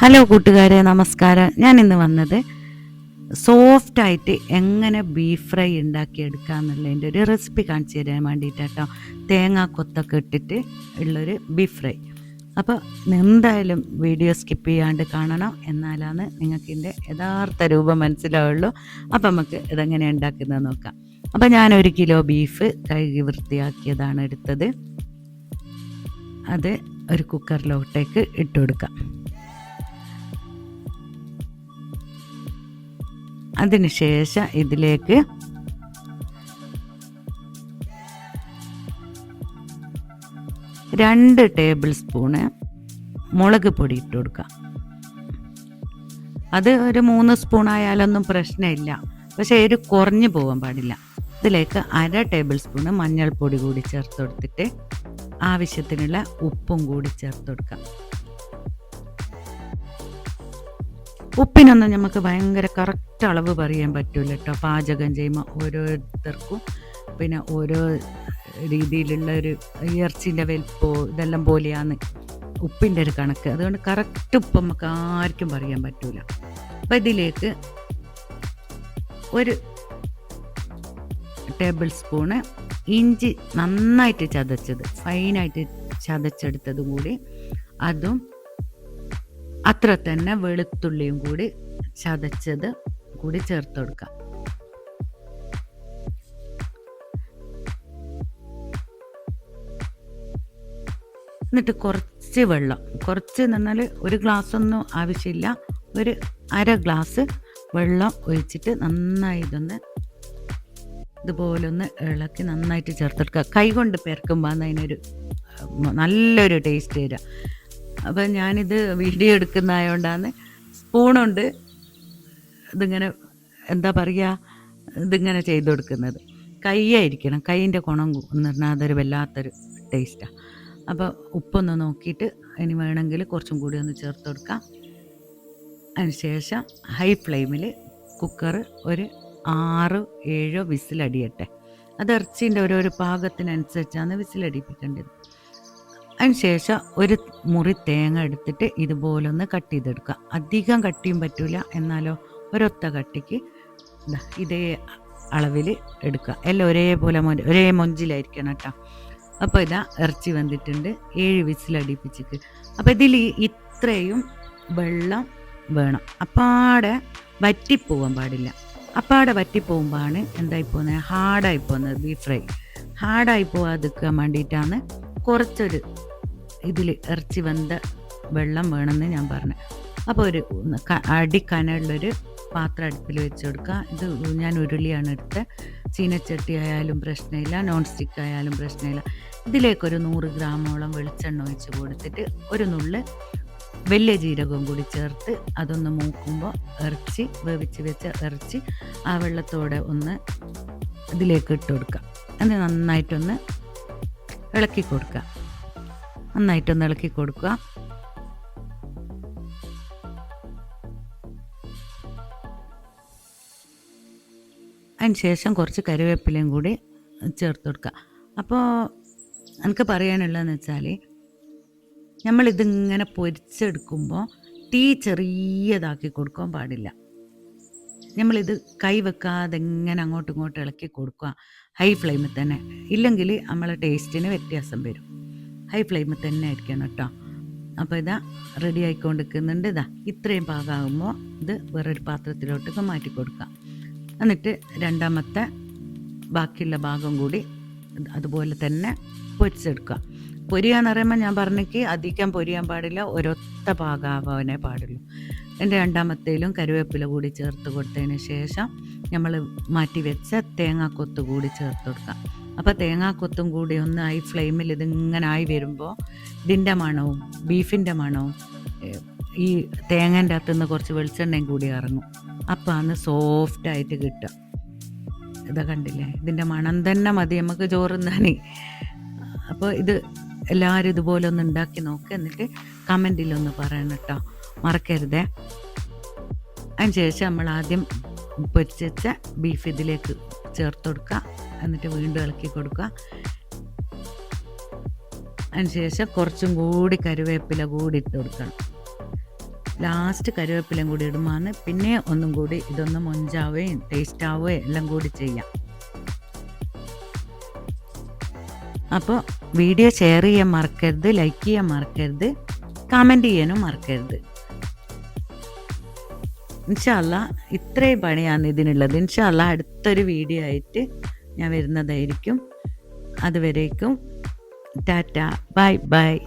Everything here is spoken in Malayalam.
ഹലോ കൂട്ടുകാരെ, നമസ്കാരം. ഞാൻ ഇന്ന് വന്നത് സോഫ്റ്റായിട്ട് എങ്ങനെ ബീഫ് ഫ്രൈ ഉണ്ടാക്കിയെടുക്കാമെന്നുള്ളതിൻ്റെ ഒരു റെസിപ്പി കാണിച്ചു തരാൻ വേണ്ടിയിട്ടാട്ടോ. തേങ്ങ കൊത്തൊക്കെ ഇട്ടിട്ട് ഉള്ളൊരു ബീഫ് ഫ്രൈ. അപ്പോൾ എന്തായാലും വീഡിയോ സ്കിപ്പ് ചെയ്യാണ്ട് കാണണം, എന്നാലാണ് നിങ്ങൾക്ക് ഇതിൻ്റെ യഥാർത്ഥ രൂപം മനസ്സിലാവുള്ളൂ. അപ്പം നമുക്ക് ഇതെങ്ങനെയാണ് ഉണ്ടാക്കുന്നത് നോക്കാം. അപ്പോൾ ഞാൻ 1 കിലോ ബീഫ് കഴുകി വൃത്തിയാക്കിയതാണ് എടുത്തത്. അത് ഒരു കുക്കറിലോട്ടേക്ക് ഇട്ട് കൊടുക്കാം. അതിനുശേഷം ഇതിലേക്ക് രണ്ട് ടേബിൾ സ്പൂണ് മുളക് പൊടി ഇട്ട് കൊടുക്കാം. അത് ഒരു 3 സ്പൂൺ ആയാലൊന്നും പ്രശ്നമില്ല, പക്ഷേ എരിവ് കുറഞ്ഞു പോകാൻ പാടില്ല. ഇതിലേക്ക് 1/2 ടേബിൾ സ്പൂണ് മഞ്ഞൾപ്പൊടി കൂടി ചേർത്ത് കൊടുത്തിട്ട് ആവശ്യത്തിനുള്ള ഉപ്പും കൂടി ചേർത്ത് കൊടുക്കാം. ഉപ്പിനൊന്നും നമുക്ക് ഭയങ്കര കറക്റ്റ് അളവ് പറയാൻ പറ്റില്ല കേട്ടോ. പാചകം ചെയ്യുമ്പോൾ ഓരോരുത്തർക്കും പിന്നെ ഓരോ രീതിയിലുള്ള ഒരു ഇറച്ചിൻ്റെ വലിപ്പോ ഇതെല്ലാം പോലെയാണ് ഉപ്പിൻ്റെ ഒരു കണക്ക്. അതുകൊണ്ട് കറക്റ്റ് ഉപ്പ് നമുക്ക് ആർക്കും പറയാൻ പറ്റില്ല. അപ്പം ഇതിലേക്ക് 1 ടേബിൾ സ്പൂണ് ഇഞ്ചി നന്നായിട്ട് ചതച്ചത്, ഫൈനായിട്ട് ചതച്ചെടുത്തതും കൂടി, അതും അത്ര തന്നെ വെളുത്തുള്ളിയും കൂടി ചതച്ചത് കൂടി ചേർത്ത് കൊടുക്കാം. എന്നിട്ട് കുറച്ച് വെള്ളം, കുറച്ച് എന്നാൽ 1 ഗ്ലാസ് ഒന്നും ആവശ്യമില്ല, 1/2 ഗ്ലാസ് വെള്ളം ഒഴിച്ചിട്ട് നന്നായി ഇതുപോലെ ഒന്ന് ഇളക്കി നന്നായിട്ട് ചേർത്തെടുക്കുക. കൈ കൊണ്ട് പെരക്കുമ്പോൾ അതിനൊരു നല്ലൊരു ടേസ്റ്റ് വരിക. അപ്പം ഞാനിത് വീഡിയോ എടുക്കുന്നതായതുകൊണ്ടാണ് സ്പൂണുണ്ട് ഇതിങ്ങനെ എന്താ പറയുക, ഇതിങ്ങനെ ചെയ്ത് കൊടുക്കുന്നത്. കൈയായിരിക്കണം, കൈയിൻ്റെ കുണം എന്ന് പറഞ്ഞാൽ അതൊരു വല്ലാത്തൊരു ടേസ്റ്റാണ്. അപ്പോൾ ഉപ്പൊന്ന് നോക്കിയിട്ട് ഇനി വേണമെങ്കിൽ കുറച്ചും കൂടി ഒന്ന് ചേർത്ത് കൊടുക്കാം. അതിനുശേഷം ഹൈ ഫ്ലെയിമിൽ കുക്കർ ഒരു 6-7 വിസിലടിയട്ടെ. അത് ഇറച്ചിൻ്റെ ഓരോരോ പാകത്തിനനുസരിച്ചാണ് വിസിലടിപ്പിക്കേണ്ടത്. അതിനുശേഷം 1 മുറി തേങ്ങ എടുത്തിട്ട് ഇതുപോലെ ഒന്ന് കട്ട് ചെയ്തെടുക്കുക. അധികം കട്ടിയും പറ്റില്ല, എന്നാലോ ഒരൊത്ത കട്ടിക്ക് ഇതേ അളവിൽ എടുക്കുക. എല്ലാം ഒരേപോലെ ഒരേ മൊഞ്ചിലായിരിക്കണം കേട്ടോ. അപ്പോൾ ഇറച്ചി വന്നിട്ടുണ്ട്, 7 വിസിലടിപ്പിച്ചിട്ട്. അപ്പോൾ ഇതിൽ ഇത്രയും വെള്ളം വേണം. അപ്പാടെ വറ്റിപ്പോവാൻ പാടില്ല. അപ്പാടെ വറ്റിപ്പോകുമ്പോഴാണ് എന്തായി പോകുന്നത്, ഹാർഡായി പോകുന്നത്. ബീഫ് ഫ്രൈ ഹാർഡായി പോകാതിരിക്കാൻ വേണ്ടിയിട്ടാണ് കുറച്ചൊരു ഇതിൽ ഇറച്ചി വെന്ത വെള്ളം വേണമെന്ന് ഞാൻ പറഞ്ഞു. അപ്പോൾ ഒരു അടിക്കനുള്ളൊരു പാത്രം അടുപ്പിൽ വെച്ച് കൊടുക്കുക. ഇത് ഞാൻ ഉരുളിയാണ് എടുത്തത്. ചീനച്ചട്ടി ആയാലും പ്രശ്നമില്ല, നോൺ സ്റ്റിക്ക് ആയാലും പ്രശ്നമില്ല. ഇതിലേക്കൊരു 100 ഗ്രാമോളം വെളിച്ചെണ്ണ ഒഴിച്ച് കൊടുത്തിട്ട് ഒരു നുള്ള് വലിയ ജീരകവും കൂടി ചേർത്ത് അതൊന്ന് മൂക്കുമ്പോൾ ഇറച്ചി വേവിച്ച് വെച്ച ഇറച്ചി ആ വെള്ളത്തോടെ ഒന്ന് ഇതിലേക്ക് ഇട്ട് കൊടുക്കുക. അത് നന്നായിട്ടൊന്ന് ഇളക്കി കൊടുക്കുക. നന്നായിട്ടൊന്ന് ഇളക്കി കൊടുക്കുക. അതിന് ശേഷം കുറച്ച് കറിവേപ്പിലയും കൂടി ചേർത്ത് കൊടുക്കുക. അപ്പോൾ എനിക്ക് പറയാനുള്ളതെന്ന് വെച്ചാൽ, നമ്മളിതിങ്ങനെ പൊരിച്ചെടുക്കുമ്പോൾ തീ ചെറിയതാക്കി കൊടുക്കാൻ പാടില്ല. നമ്മളിത് കൈ വെക്കാതെ ഇങ്ങനെ അങ്ങോട്ടും ഇങ്ങോട്ടും ഇളക്കി കൊടുക്കുക ഹൈ ഫ്ലെയിമിൽ തന്നെ. ഇല്ലെങ്കിൽ നമ്മളെ ടേസ്റ്റിന് വ്യത്യാസം വരും. ഹൈ ഫ്ലെയിമിൽ തന്നെ ആയിരിക്കണം കേട്ടോ. അപ്പോൾ റെഡി ആയിക്കൊണ്ടിരിക്കുന്നുണ്ട്. ഇത്രയും പാകമാകുമ്പോൾ ഇത് വേറൊരു പാത്രത്തിലോട്ടൊക്കെ മാറ്റി കൊടുക്കാം. എന്നിട്ട് രണ്ടാമത്തെ ബാക്കിയുള്ള ഭാഗം കൂടി അതുപോലെ തന്നെ പൊരിച്ചെടുക്കുക. പൊരിയാന്ന് പറയുമ്പോൾ ഞാൻ പറഞ്ഞേക്ക് അധികം പൊരിയാൻ പാടില്ല, ഒരൊത്ത പാകാവാനേ പാടുള്ളൂ. എൻ്റെ രണ്ടാമത്തേലും കറിവേപ്പില കൂടി ചേർത്ത് കൊടുത്തതിന് ശേഷം നമ്മൾ മാറ്റി വെച്ച തേങ്ങാക്കൊത്ത് കൂടി ചേർത്ത് കൊടുക്കാം. അപ്പോൾ തേങ്ങാക്കൊത്തും കൂടി ഒന്ന് ഹൈ ഫ്ലെയിമിൽ ഇതിങ്ങനെ ആയി വരുമ്പോൾ ഇതിൻ്റെ മണവും ബീഫിൻ്റെ മണവും ഈ തേങ്ങേൻ്റെ അകത്തുനിന്ന് കുറച്ച് വെളിച്ചെണ്ണയും കൂടി ഇറങ്ങും. അപ്പോൾ അന്ന് സോഫ്റ്റായിട്ട് കിട്ടുക. കണ്ടില്ലേ, ഇതിൻ്റെ മണം തന്നെ മതി നമുക്ക് ചോറുന്നാനേ. അപ്പോൾ ഇത് എല്ലാവരും ഇതുപോലെ ഒന്ന് ഉണ്ടാക്കി നോക്കുക. എന്നിട്ട് കമൻറ്റിലൊന്ന് പറയണം കേട്ടോ, മറക്കരുതേ. അതിന് ശേഷം നമ്മൾ ആദ്യം പൊരിച്ച് വെച്ച ബീഫ് ഇതിലേക്ക് ചേർത്ത് കൊടുക്കുക. എന്നിട്ട് വീണ്ടും ഇളക്കി കൊടുക്കുക. അതിന് ശേഷം കുറച്ചും കൂടി കറിവേപ്പില കൂടി ഇട്ട് കൊടുക്കണം. ലാസ്റ്റ് കറിവേപ്പിലയും കൂടി ഇടുമ്പോൾ പിന്നെ ഒന്നും കൂടി ഇതൊന്ന് മൊഞ്ചാവുകയും ടേസ്റ്റ് ആവുകയും എല്ലാം കൂടി ചെയ്യാം. അപ്പോൾ വീഡിയോ ഷെയർ ചെയ്യാൻ മറക്കരുത്, ലൈക്ക് ചെയ്യാൻ മറക്കരുത്, കമൻറ്റ് ചെയ്യാനും മറക്കരുത്. ഇൻഷാ അല്ലാ ഇത്രയും പണിയാണ് ഇതിനുള്ളത്. ഇൻഷാ അല്ലാ അടുത്തൊരു വീഡിയോ ആയിട്ട് ഞാൻ വരുന്നതായിരിക്കും. അതുവരേക്കും ടാറ്റ, ബൈ ബൈ.